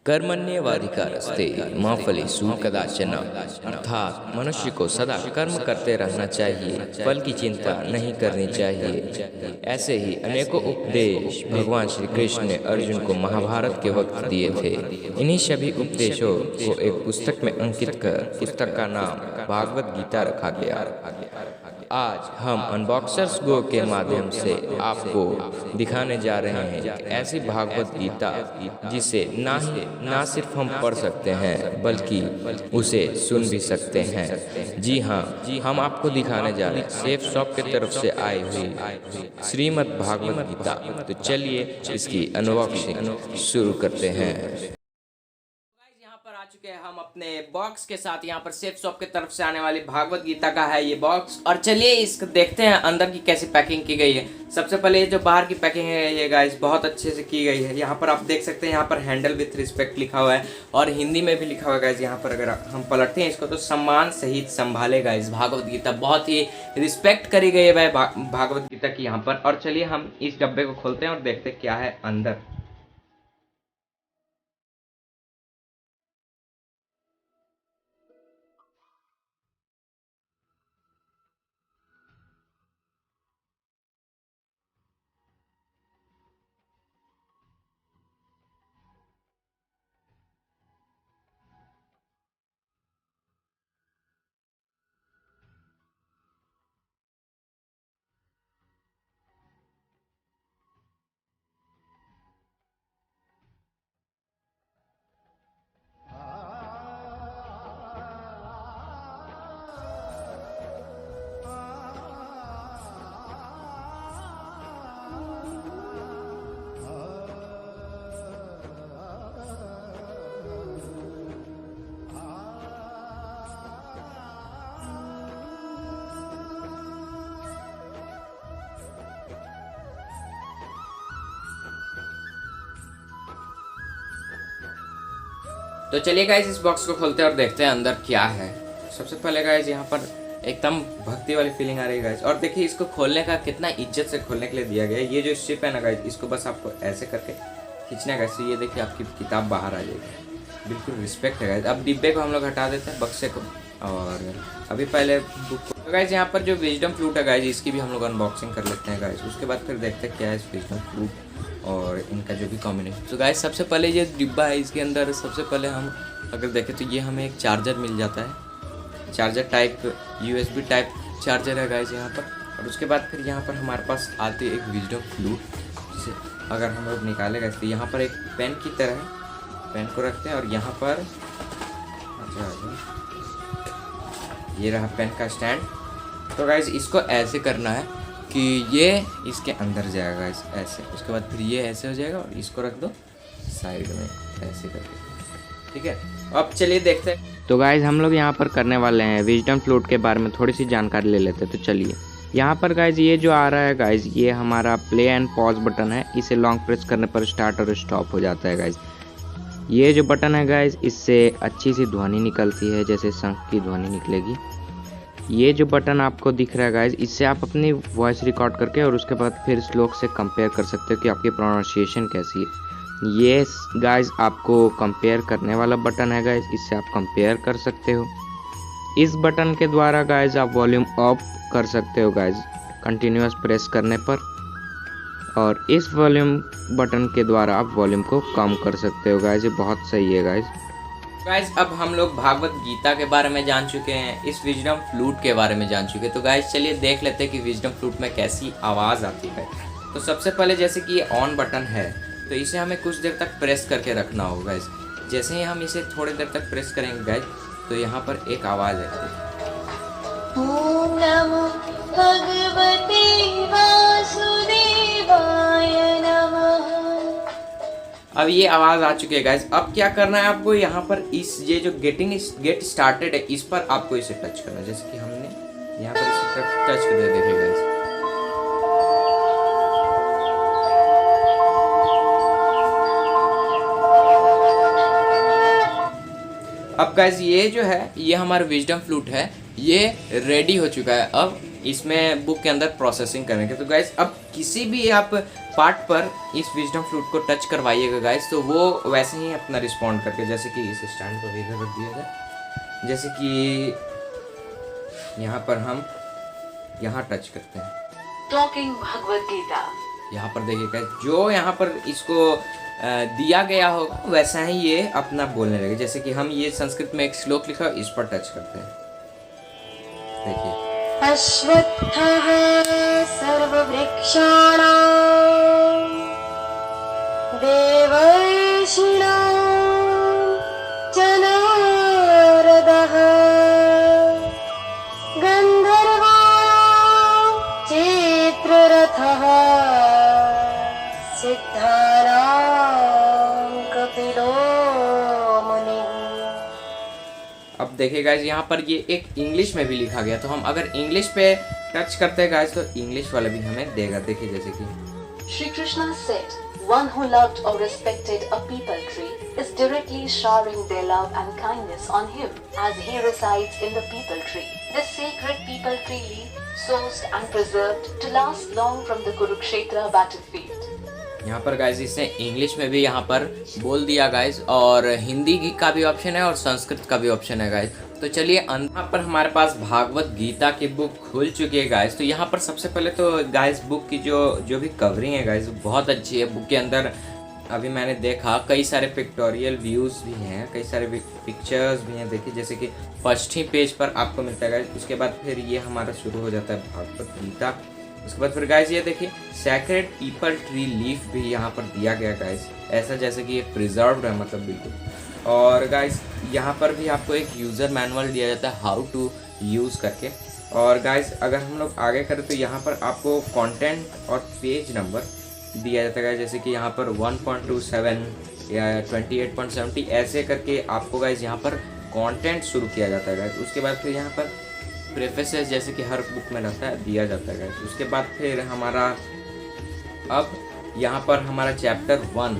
कर्मण्येवाधिकारस्ते मा फलेषु कदाचन। अर्थात मनुष्य को सदा कर्म करते रहना चाहिए, फल की चिंता नहीं करनी चाहिए। ऐसे ही अनेकों उपदेश भगवान श्री कृष्ण ने अर्जुन को महाभारत के वक्त दिए थे। इन्हीं सभी उपदेशों को एक पुस्तक में अंकित कर पुस्तक का नाम भागवत गीता रखा गया। आज हम अनबॉक्सर्स गो के माध्यम से आपको दिखाने जा रहे हैं एक ऐसी भागवत गीता जिसे ना सिर्फ हम पढ़ सकते हैं बल्कि उसे सुन भी सकते हैं। जी हाँ, हम आपको दिखाने जा रहे हैं सेफ शॉप की तरफ से आई हुई श्रीमद् भागवत गीता। तो चलिए इसकी अनबॉक्सिंग शुरू करते हैं। यहाँ पर आ चुके हैं हम अपने बॉक्स के साथ। यहाँ पर सेफ शॉप की तरफ से आने वाली भागवत गीता का है ये बॉक्स। और चलिए इसको देखते हैं अंदर की कैसी पैकिंग की गई है। सबसे पहले ये जो बाहर की पैकिंग है ये गाइस बहुत अच्छे से की गई है। यहाँ पर आप देख सकते हैं, यहाँ पर हैंडल विथ रिस्पेक्ट लिखा हुआ है और हिंदी में भी लिखा हुआ है गाइस। यहाँ पर अगर हम पलटते हैं इसको तो सम्मान सहित संभालेगा इस भागवत गीता। बहुत ही रिस्पेक्ट करी गई है भागवत गीता की यहाँ पर। और चलिए हम इस डब्बे को खोलते हैं और देखते हैं क्या है अंदर। तो चलिए गाइस इस बॉक्स को खोलते हैं और देखते हैं अंदर क्या है। सबसे पहले गाइस यहाँ पर एकदम भक्ति वाली फीलिंग आ रही है गाइस। और देखिए इसको खोलने का कितना इज्जत से खोलने के लिए दिया गया है। ये जो स्ट्रिप है ना गाइस, इसको बस आपको ऐसे करके खींचना है गाइस। ये देखिए आपकी किताब बाहर आ जाएगी। बिल्कुल रिस्पेक्ट है गाइस। अब डिब्बे को हम लोग हटा देते हैं, बक्से को। और अभी पहले बुक को तो गाइस यहाँ पर जो विजडम फ्लूट है गाइस, इसकी भी हम लोग अनबॉक्सिंग कर लेते हैं गाइस। उसके बाद फिर देखते हैं क्या है इस विजडम फ्लूट और इनका जो भी कॉम्बिनेशन। तो गाइस सबसे पहले ये डिब्बा है, इसके अंदर सबसे पहले हम अगर देखें तो ये हमें एक चार्जर मिल जाता है। Charger type USB type charger है गाइस यहाँ पर। और उसके बाद फिर यहाँ पर हमारे पास आती है एक विजडम फ्लूट, जिसे अगर हम लोग निकालेगा तो यहाँ पर एक पेन की तरह है। पेन को रखते हैं और यहाँ पर ये रहा पेन का स्टैंड। तो गाइस इसको ऐसे करना है कि ये इसके अंदर जाएगा गाइस ऐसे। उसके बाद फिर ये ऐसे हो जाएगा और इसको रख दो साइड में ऐसे करके, ठीक है। अब चलिए देखते हैं। तो गाइज हम लोग यहाँ पर करने वाले हैं विजडम फ्लूट के बारे में थोड़ी सी जानकारी ले लेते हैं। तो चलिए यहाँ पर गाइज ये जो आ रहा है गाइज, ये हमारा प्ले एंड पॉज बटन है। इसे लॉन्ग प्रेस करने पर स्टार्ट और स्टॉप हो जाता है गाइज। ये जो बटन है गाइज, इससे अच्छी सी ध्वनि निकलती है, जैसे शंख की ध्वनि निकलेगी। ये जो बटन आपको दिख रहा है गाइज, इससे आप अपनी वॉइस रिकॉर्ड करके और उसके बाद फिर श्लोक से कंपेयर कर सकते हो कि आपकी प्रोनाउंसिएशन कैसी है। ये गाइज आपको कंपेयर करने वाला बटन है गाइज, इससे आप कंपेयर कर सकते हो। इस बटन के द्वारा गाइज आप वॉल्यूम अप कर सकते हो गाइज कंटिन्यूअस प्रेस करने पर, और इस वॉल्यूम बटन के द्वारा आप वॉल्यूम को कम कर सकते हो गाइज। ये बहुत सही है गाइज। अब हम लोग भागवत गीता के बारे में जान चुके हैं, इस विजडम फ्लूट के बारे में जान चुके हैं। तो गाइज चलिए देख लेते हैं कि विजडम फ्लूट में कैसी आवाज़ आती है। तो सबसे पहले जैसे कि ये ऑन बटन है, तो इसे हमें कुछ देर तक प्रेस करके रखना होगा गाइस। जैसे ही हम इसे थोड़ी देर तक प्रेस करेंगे गाइस, तो यहाँ पर एक आवाज़ है। ओम नमो भगवते वासुदेवाय नमः। अब ये आवाज़ आ चुकी है गाइस। अब क्या करना है आपको, यहाँ पर इस ये जो गेट स्टार्टेड है, इस पर आपको इसे टच करना है। जैसे कि हमने यहाँ पर इसे टच कर दिया, देखिए गाइस। अब गाइस ये जो है, ये हमारा विजडम फ्लूट है, ये रेडी हो चुका है। अब इसमें बुक के अंदर प्रोसेसिंग करेंगे। तो गाइस अब किसी भी आप पार्ट पर इस विजडम फ्लूट को टच करवाइएगा गाइस, तो वो वैसे ही अपना रिस्पॉन्ड करके, जैसे कि इस स्टैंड पर भी इधर रख दिया जाए, जैसे कि यहाँ पर हम यहाँ टच करते हैं, टॉकिंग भगवद गीता। यहाँ पर देखिएगा जो यहाँ पर इसको दिया गया होगा वैसा ही ये अपना बोलने लगे। जैसे कि हम ये संस्कृत में एक श्लोक लिखा है, इस पर टच करते हैं, देखिए। अश्वत्थः सर्ववृक्षाणां देवर्षिणां च नारदः गन्धर्वाणां चित्ररथः सिद्धानां कपिलो मुनिः। अब देखिए गाइस यहाँ पर ये एक इंग्लिश में भी लिखा गया, तो हम अगर इंग्लिश पे टच करते हैं गाइस तो इंग्लिश वाला भी हमें देगा। देखिए जैसे कि Shri Krishna said, one who loved or respected a peepal tree is directly showering their love and kindness on him as he resides in the peepal tree. This sacred peepal tree leaf sourced and preserved to last long from the Kurukshetra battlefield. यहाँ पर guys इसने English में भी यहाँ पर बोल दिया guys, और हिंदी का भी ऑप्शन है और संस्कृत का भी ऑप्शन है गाइस। तो चलिए यहाँ पर हमारे पास भागवत गीता की बुक खुल चुकी है गाइस। तो यहाँ पर सबसे पहले तो गाइस बुक की जो भी कवरिंग है गाइस बहुत अच्छी है। बुक के अंदर अभी मैंने देखा कई सारे पिक्टोरियल व्यूज़ भी हैं, कई सारे पिक्चर्स भी हैं। देखिए जैसे कि फर्स्ट ही पेज पर आपको मिलता है गाइस, उसके बाद फिर ये हमारा शुरू हो जाता है भागवत गीता। उसके बाद फिर गाइस ये देखिए सैक्रेड पीपल ट्री लीफ भी यहाँ पर दिया गया गाइस, ऐसा जैसे कि ये प्रिजर्व्ड है मतलब बिल्कुल। और गाइस यहाँ पर भी आपको एक यूज़र मैनुअल दिया जाता है हाउ टू यूज़ करके। और गाइस अगर हम लोग आगे करें तो यहाँ पर आपको कंटेंट और पेज नंबर दिया जाता है, जैसे कि यहाँ पर 1.27 या 28.70 ऐसे करके आपको गाइस यहाँ पर कंटेंट शुरू किया जाता है गाइस। उसके बाद फिर यहाँ पर प्रेफेसेस जैसे कि हर बुक में रहता है दिया जाता है गाइस। उसके बाद फिर हमारा अब यहाँ पर हमारा चैप्टर 1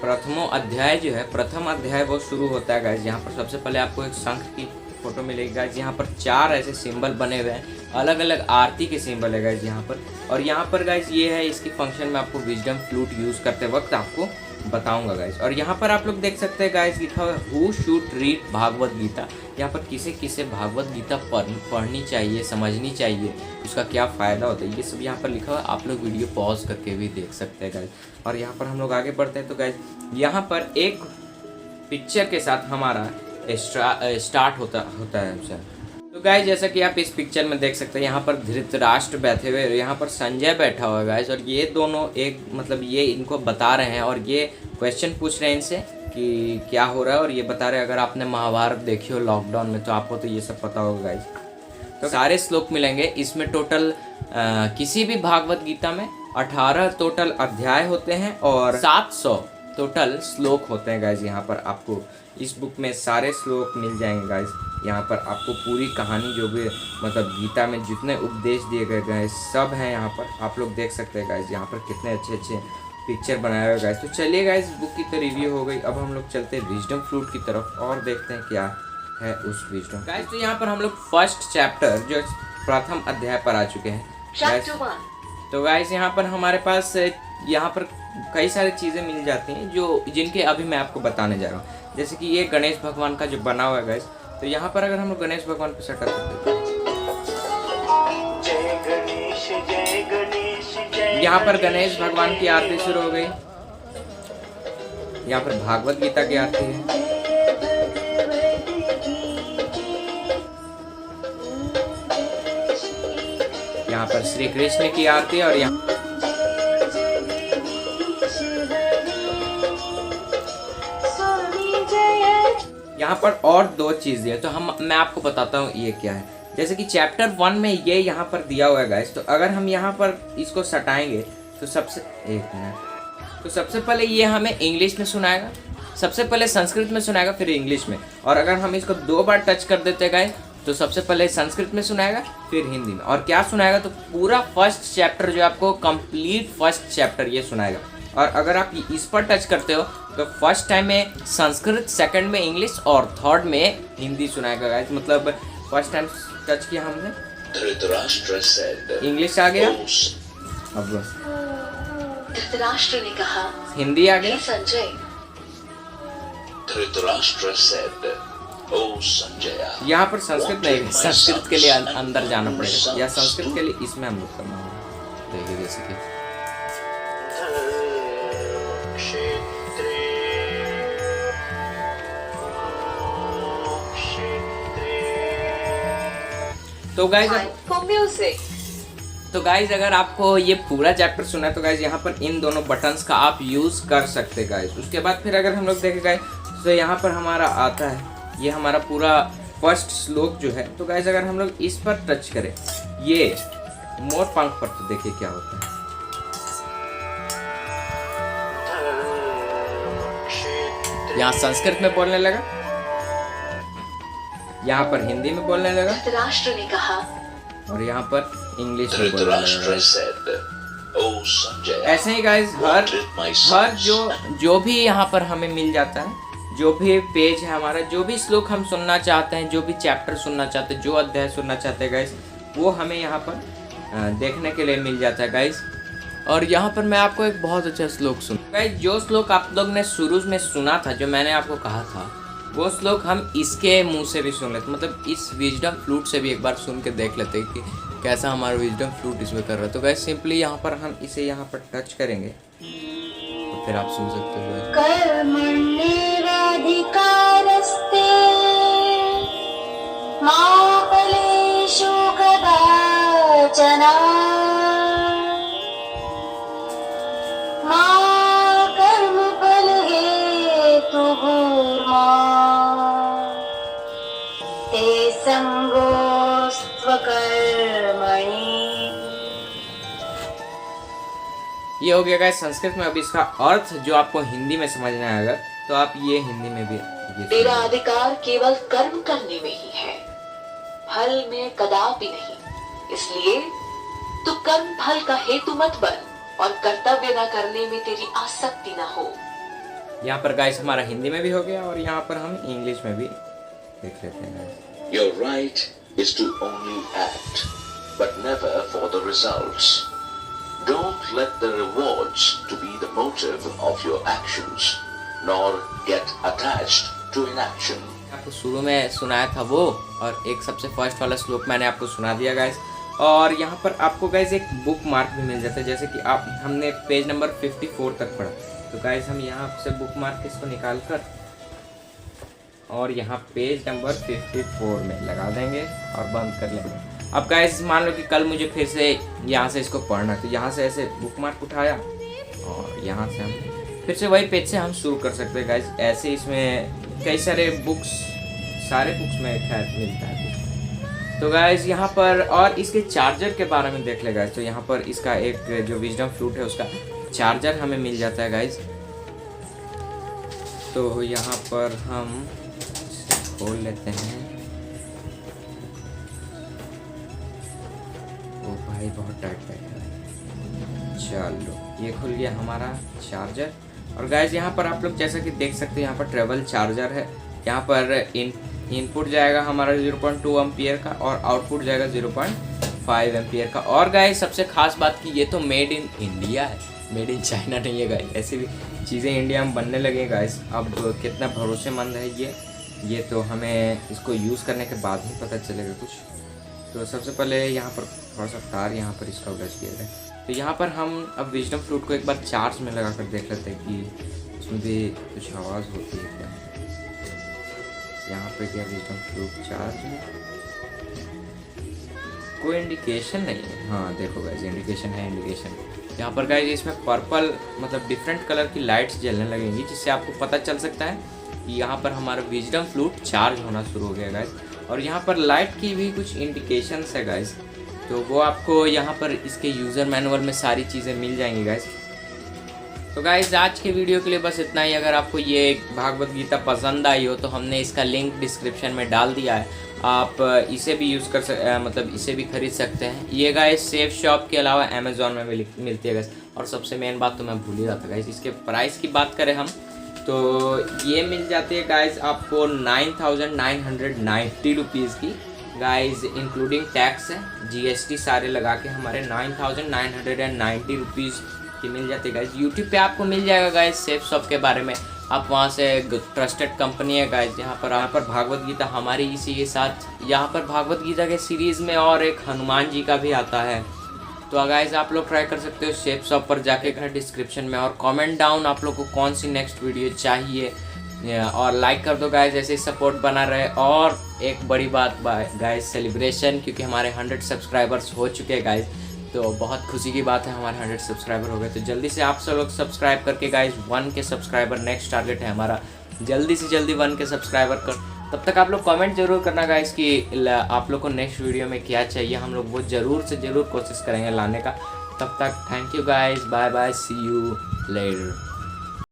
प्रथमो अध्याय जो है, प्रथम अध्याय वो शुरू होता है गाइस। यहाँ पर सबसे पहले आपको एक शंख की फोटो मिलेगी गाइस। यहाँ पर 4 ऐसे सिंबल बने हुए हैं, अलग अलग आरती के सिंबल है गाइस यहाँ पर। और यहाँ पर गाइस ये है इसकी फंक्शन में आपको विजडम फ्लूट यूज़ करते वक्त आपको बताऊंगा गाइस। और यहाँ पर आप लोग देख सकते हैं गाइस लिखा हुआ है who should read Bhagavad Gita. यहाँ पर किसे किसे भागवत गीता पढ़नी चाहिए, समझनी चाहिए, उसका क्या फ़ायदा होता है, ये सब यहाँ पर लिखा हुआ है। आप लोग वीडियो पॉज करके भी देख सकते हैं गाइस। और यहाँ पर हम लोग आगे बढ़ते हैं तो गाइस यहाँ पर एक पिक्चर के साथ हमारा स्टार्ट होता है। तो गाइस जैसा कि आप इस पिक्चर में देख सकते हैं यहाँ पर धृतराष्ट्र बैठे हुए, यहाँ पर संजय बैठा हुआ है गाइस। और ये दोनों एक मतलब ये इनको बता रहे हैं और ये क्वेश्चन पूछ रहे हैं इनसे कि क्या हो रहा है, और ये बता रहे हैं। अगर आपने महाभारत देखी हो लॉकडाउन में तो आपको तो ये सब पता होगा गाइस। तो सारे श्लोक मिलेंगे इसमें। टोटल किसी भी भागवत गीता में 18 टोटल अध्याय होते हैं और 700 टोटल श्लोक होते हैं गाइस। यहाँ पर आपको इस बुक में सारे श्लोक मिल जाएंगे गाइस। यहाँ पर आपको पूरी कहानी जो भी मतलब गीता में जितने उपदेश दिए गए गाइस सब हैं यहाँ पर आप लोग देख सकते हैं गाइस। यहाँ पर कितने अच्छे अच्छे पिक्चर बनाए हुए गाइस। तो चलिए गाइस बुक की तो रिव्यू हो गई, अब हम लोग चलते हैं विजडम फ्लूट की तरफ और देखते हैं क्या है उस विजडम गाइस। तो यहाँ पर हम लोग फर्स्ट चैप्टर जो प्रथम अध्याय पर आ चुके हैं गाइस। तो गाइस यहाँ पर हमारे पास यहाँ पर कई सारी चीज़ें मिल जाती हैं जो जिनके अभी मैं आपको बताने जा रहा हूँ। जैसे कि ये गणेश भगवान का जो बना हुआ है गाइस। तो यहाँ पर अगर हम लोग गणेश भगवान को सेटअप करते हैं, यहाँ पर गणेश भगवान की आरती शुरू हो गई। यहाँ पर भागवत गीता की आरती है। यहाँ पर श्री कृष्ण की आरती है। और यहाँ पर और 2 चीज़ें हैं, तो मैं आपको बताता हूँ ये क्या है। जैसे कि चैप्टर 1 में ये यहाँ पर दिया हुआ है गाइस। तो अगर हम यहाँ पर इसको सटाएंगे तो सबसे पहले ये हमें इंग्लिश में सुनाएगा, सबसे पहले संस्कृत में सुनाएगा, फिर इंग्लिश में। और अगर हम इसको 2 बार टच कर देते गाइस तो सबसे पहले संस्कृत में सुनाएगा फिर हिंदी में। और क्या सुनाएगा तो पूरा फर्स्ट चैप्टर जो आपको कंप्लीट फर्स्ट चैप्टर ये सुनाएगा। और अगर आप इस पर टच करते हो तो फर्स्ट टाइम में संस्कृत, सेकंड में इंग्लिश और थर्ड में हिंदी सुनाएगा गाइस। मतलब फर्स्ट टाइम टच किया हमने Dhritarashtra said, इंग्लिश आ गया, "O s- अब धृतराष्ट्र ने कहा, हिंदी आ गया। हे Sanjay, Dhritarashtra said, O Sanjaya, यहाँ पर संस्कृत नहीं, संस्कृत के लिए अंदर जाना पड़ेगा, या संस्कृत के लिए इसमें हम लोग करना होगा। देखिए जैसे कि तो गाइज time for music. तो गाइज अगर आपको ये पूरा चैप्टर सुना है तो गाइज यहाँ पर इन दोनों बटन्स का आप यूज़ कर सकते हैं गाइज। उसके बाद फिर अगर हम लोग देखें गाइज तो यहाँ पर हमारा आता है, ये हमारा पूरा फर्स्ट श्लोक जो है। तो गाइज अगर हम लोग इस पर टच करें, ये मोर पंख पर, तो देखिए क्या होता है। यहाँ संस्कृत में बोलने लगा, यहाँ पर हिंदी में बोलने लगा, धृतराष्ट्र ने कहा, और यहाँ पर इंग्लिश में बोलने Dhritarashtra लगा। said, O Sanjaya, ऐसे ही गाइज हर जो भी यहाँ पर हमें मिल जाता है, जो भी पेज है हमारा, जो भी श्लोक हम सुनना चाहते हैं, जो भी चैप्टर सुनना चाहते हैं, जो अध्याय सुनना चाहते हैं गाइज, वो हमें यहाँ पर देखने के लिए मिल जाता है गाइज। और यहाँ पर मैं आपको एक बहुत अच्छा श्लोक सुन गाइज, जो श्लोक आप लोग ने शुरू में सुना था, जो मैंने आपको कहा था, वो श्लोक हम इसके मुंह से भी सुन लेते, मतलब इस विजडम फ्लूट से भी एक बार सुन के देख लेते कि कैसा हमारा विजडम फ्लूट इसमें कर रहा है। तो गाइस सिंपली यहाँ पर हम इसे यहाँ पर टच करेंगे तो फिर आप सुन सकते हो। कर्मण्येवाधिकारस्ते मा फलेषु कदाचन मा कर्मफलहेतुर्मा ते संगोस्त्वकर्मणि। ये हो गया गाइस संस्कृत में। अब इसका अर्थ जो आपको हिंदी में समझना है अगर, तो आप ये हिंदी में भी तेरा अधिकार केवल कर्म करने में ही है, फल में कदापि नहीं। इसलिए तू कर्म फल का हेतु मत बन और कर्तव्य न करने में तेरी आसक्ति न हो। यहाँ पर गाइस हमारा हिंदी में भी हो गया और यहाँ पर हम इंग्लिश में भी देख लेते हैं guys. your right is to only act, but never for the results. Don't let the rewards to be the motive of your actions, nor get attached to inaction. आपको शुरू में सुनाया था वो, और एक सबसे फर्स्ट वाला श्लोक मैंने आपको सुना दिया गाइस। और यहाँ पर आपको गाइस एक बुक मार्क भी मिल जाता है, जैसे कि आप हमने पेज नंबर 54 तक पढ़ा। तो गाइस हम यहाँ से बुक मार्क इसको निकाल कर और यहाँ पेज नंबर 54 में लगा देंगे और बंद कर लेंगे। अब गाइस मान लो कि कल मुझे फिर से यहाँ से इसको पढ़ना है, तो यहाँ से ऐसे बुक मार्क उठाया और यहाँ से हम फिर से वही पेज से हम शुरू कर सकते हैं गाइस। ऐसे इसमें कई सारे बुक्स में खैर मिलता है। तो गाइस यहाँ पर और इसके चार्जर के बारे में देख ले गाइस। तो यहाँ पर इसका एक जो विजडम फ्लूट है उसका चार्जर हमें मिल जाता है गाइस। तो यहाँ पर हम खोल लेते हैं। ओ भाई बहुत टाइट है। चलो ये खुल गया हमारा चार्जर। और गाइस यहाँ पर आप लोग जैसा कि देख सकते हैं यहाँ पर ट्रेवल चार्जर है। यहाँ पर इनपुट जाएगा हमारा 0.2 एम्पियर का और आउटपुट जाएगा 0.5 एम्पियर का। और गाइस सबसे खास बात कि ये तो मेड इन इंडिया है, मेड इन चाइना नहीं है गाइस। ऐसी भी चीज़ें इंडिया में बनने लगे गाइस। अब कितना भरोसेमंद है ये तो हमें इसको यूज़ करने के बाद ही पता चलेगा कुछ। तो सबसे पहले यहाँ पर थोड़ा सा तार यहाँ पर इसका उलझ गया है। तो यहाँ पर हम अब विजडम फ्लूट को एक बार चार्ज में लगा कर देख लेते हैं कि उसमें भी कुछ आवाज़ होती है क्या। यहाँ पे क्या विजडम फ्लूट चार्ज में कोई इंडिकेशन नहीं है। हाँ देखो गाइस इंडिकेशन है, इंडिकेशन यहाँ पर गाइस इसमें पर्पल मतलब डिफरेंट कलर की लाइट्स जलने लगेंगी, जिससे आपको पता चल सकता है कि यहाँ पर हमारा विजडम फ्लूट चार्ज होना शुरू हो गया गाइस। और यहाँ पर लाइट की भी कुछ इंडिकेशंस है गाइस, तो वो आपको यहाँ पर इसके यूज़र मैनुअल में सारी चीज़ें मिल जाएंगी गाइस। तो गाइस आज के वीडियो के लिए बस इतना ही। अगर आपको ये भागवत गीता पसंद आई हो तो हमने इसका लिंक डिस्क्रिप्शन में डाल दिया है, आप इसे भी यूज़ कर मतलब इसे भी खरीद सकते हैं। ये गाइस सेफ शॉप के अलावा अमेज़ॉन में भी मिलती है गाइस। और सबसे मेन बात तो मैं भूल ही रहा था गाइस, इसके प्राइस की बात करें हम तो ये मिल जाती है गाइस आपको 9,990 रुपीज़ की गाइस, इंक्लूडिंग टैक्स है GST सारे लगा के हमारे 9,990 रुपीज़ की मिल जाती है गाइज। यूट्यूब पे आपको मिल जाएगा गाइज सेफ शॉप के बारे में। आप वहाँ से ट्रस्टेड कंपनी है गाइज। यहाँ पर भागवत गीता हमारी इसी के साथ यहाँ पर भागवत गीता के सीरीज़ में और एक हनुमान जी का भी आता है। तो गाइज आप लोग ट्राई कर सकते हो सेफ शॉप पर जाके डिस्क्रिप्शन में, और कमेंट डाउन आप लोग को कौन सी नेक्स्ट वीडियो चाहिए, और लाइक कर दो गाइज, ऐसे सपोर्ट बना रहे। और एक बड़ी बात गाइज, सेलिब्रेशन, क्योंकि हमारे 100 सब्सक्राइबर्स हो चुके हैं गाइज, तो बहुत खुशी की बात है हमारे 100 सब्सक्राइबर हो गए। तो जल्दी से आप सब लोग सब्सक्राइब करके गाइज 1 के सब्सक्राइबर नेक्स्ट टारगेट है हमारा, जल्दी से जल्दी 1 के सब्सक्राइबर कर। तब तक आप लोग कमेंट जरूर करना गाइज कि आप लोग को नेक्स्ट वीडियो में क्या चाहिए, हम लोग वो ज़रूर से ज़रूर कोशिश करेंगे लाने का। तब तक thank you guys, bye bye, see you letter.